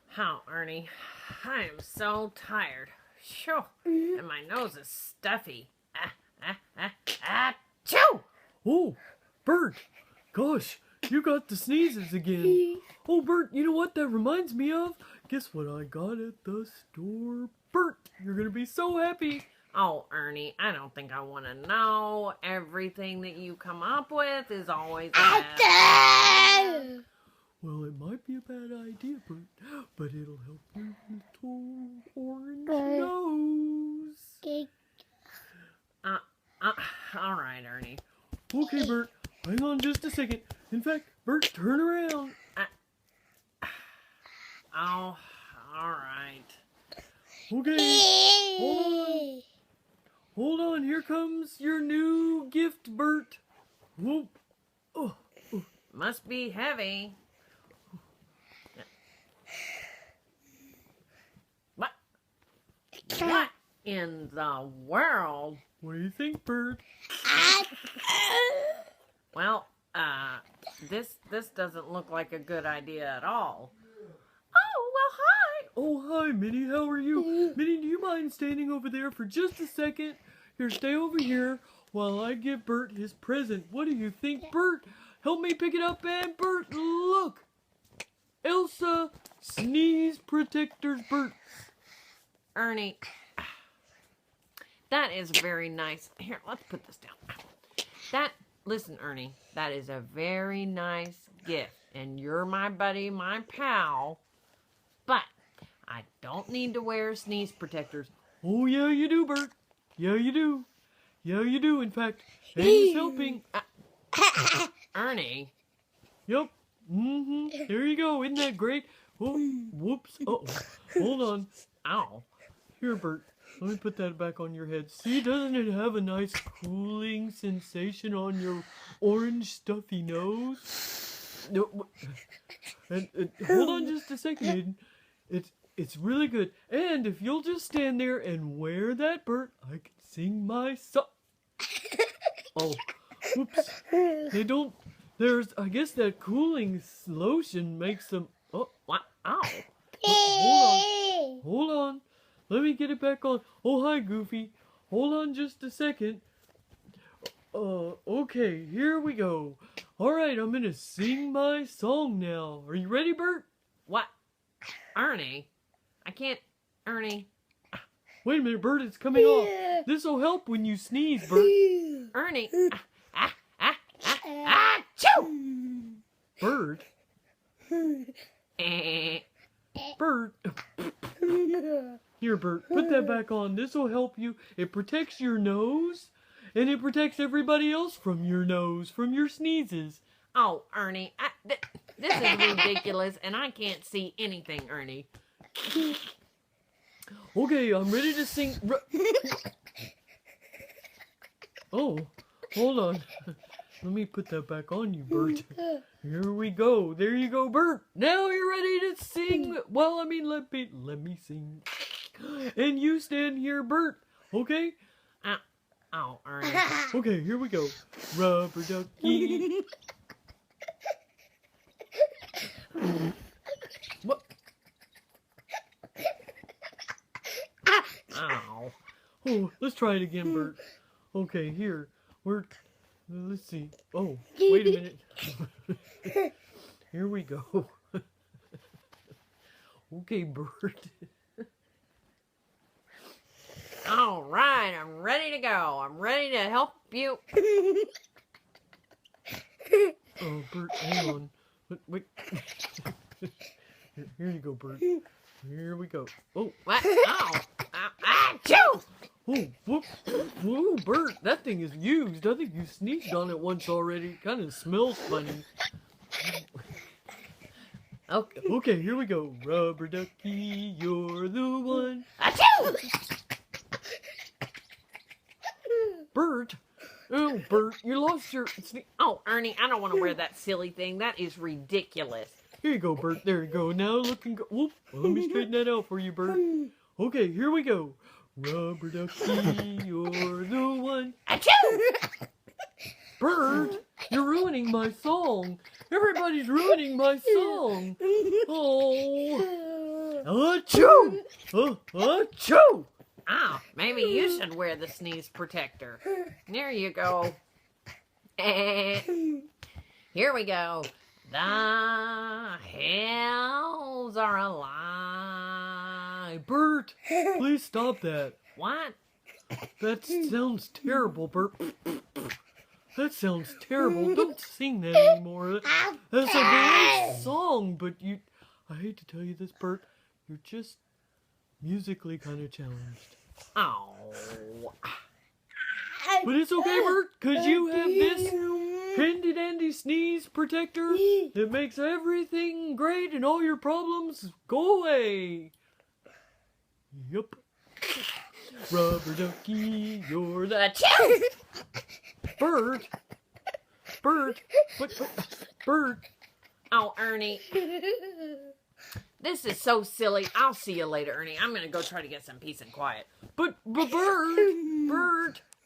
How, Ernie? I am so tired. Shoo! And my nose is stuffy. Achoo! Oh, Bert! Gosh, you got the sneezes again. Oh, Bert, you know what that reminds me of? Guess what I got at the store? Bert, you're gonna be so happy. Oh, Ernie, I don't think I want to know. Everything that you come up with is always bad. Well, it might be a bad idea, Bert, but it'll help your little orange nose. All right, Ernie. Okay, Bert, hang on just a second. In fact, Bert, turn around. Oh, all right. Okay, hold on. Hold on, here comes your new gift, Bert. Whoop. Oh. Must be heavy. What in the world? What do you think, Bert? Well, this doesn't look like a good idea at all. Oh, hi, Minnie. How are you? Minnie, do you mind standing over there for just a second? Here, stay over here while I give Bert his present. What do you think, Bert? Help me pick it up, and Bert, look! Elsa Sneeze Protectors, Bert. Ernie, that is very nice. Here, let's put this down. Listen, Ernie, that is a very nice gift. And you're my buddy, my pal. But I don't need to wear sneeze protectors. Oh, yeah, you do, Bert. Yeah, you do. Yeah, you do, in fact. And he's helping. Ernie. Yep. There you go. Isn't that great? Oh, whoops. Uh-oh. Hold on. Ow. Here, Bert. Let me put that back on your head. See, doesn't it have a nice cooling sensation on your orange stuffy nose? No. And hold on just a second, Aiden. It's really good. And if you'll just stand there and wear that, Bert, I can sing my song. Oh, whoops. They don't. I guess that cooling lotion makes them. Oh, what? Ow. Hold on. Let me get it back on. Oh, hi, Goofy. Hold on just a second. Okay, here we go. All right, I'm gonna sing my song now. Are you ready, Bert? What? Ernie? I can't, Ernie. Wait a minute, Bert, it's coming off. This'll help when you sneeze, Bert. Ernie. Achoo! Bert? Bert? Here, Bert, put that back on. This'll help you. It protects your nose, and it protects everybody else from your nose, from your sneezes. Oh, Ernie, this is ridiculous, and I can't see anything, Ernie. Okay, I'm ready to sing. Oh, hold on. Let me put that back on you, Bert. Here we go. There you go, Bert. Now you're ready to sing. Well, I mean, let me sing. And you stand here, Bert. Okay? Oh, Ernie. Okay, here we go. Rubber ducky. What? Ow. Oh, let's try it again, Bert. Okay, here. Let's see. Oh, wait a minute. Here we go. Okay, Bert. All right, I'm ready to go. I'm ready to help you. Oh, Bert, hang on. Wait. Here you go, Bert. Here we go. Oh. What? Ow. Achoo! Oh, whoop. Whoa, Bert, that thing is used. I think you sneezed on it once already. It kind of smells funny. Okay, here we go. Rubber ducky, you're the one. Achoo! Bert. Oh, Bert, you lost your... Oh, Ernie, I don't want to wear that silly thing. That is ridiculous. Here you go, Bert. There you go. Now looking... Whoop. Well, let me straighten that out for you, Bert. Okay, here we go. Rubber ducky, you're the one. Achoo! Bert, You're ruining my song. Everybody's ruining my song. Oh. Achoo! Achoo! Oh, maybe you should wear the sneeze protector. There you go. Here we go. The hills are alive. Bert, please stop that. What? That sounds terrible, Bert. That sounds terrible. Don't sing that anymore. That's a great song, but I hate to tell you this, Bert, you're just musically kind of challenged. Oh. But it's okay, Bert, because you have this handy dandy sneeze protector that makes everything great and all your problems go away. Yup. Rubber ducky, you're the Bert. Bert. Bert. Oh, Ernie. This is so silly. I'll see you later, Ernie. I'm going to go try to get some peace and quiet. But Bert.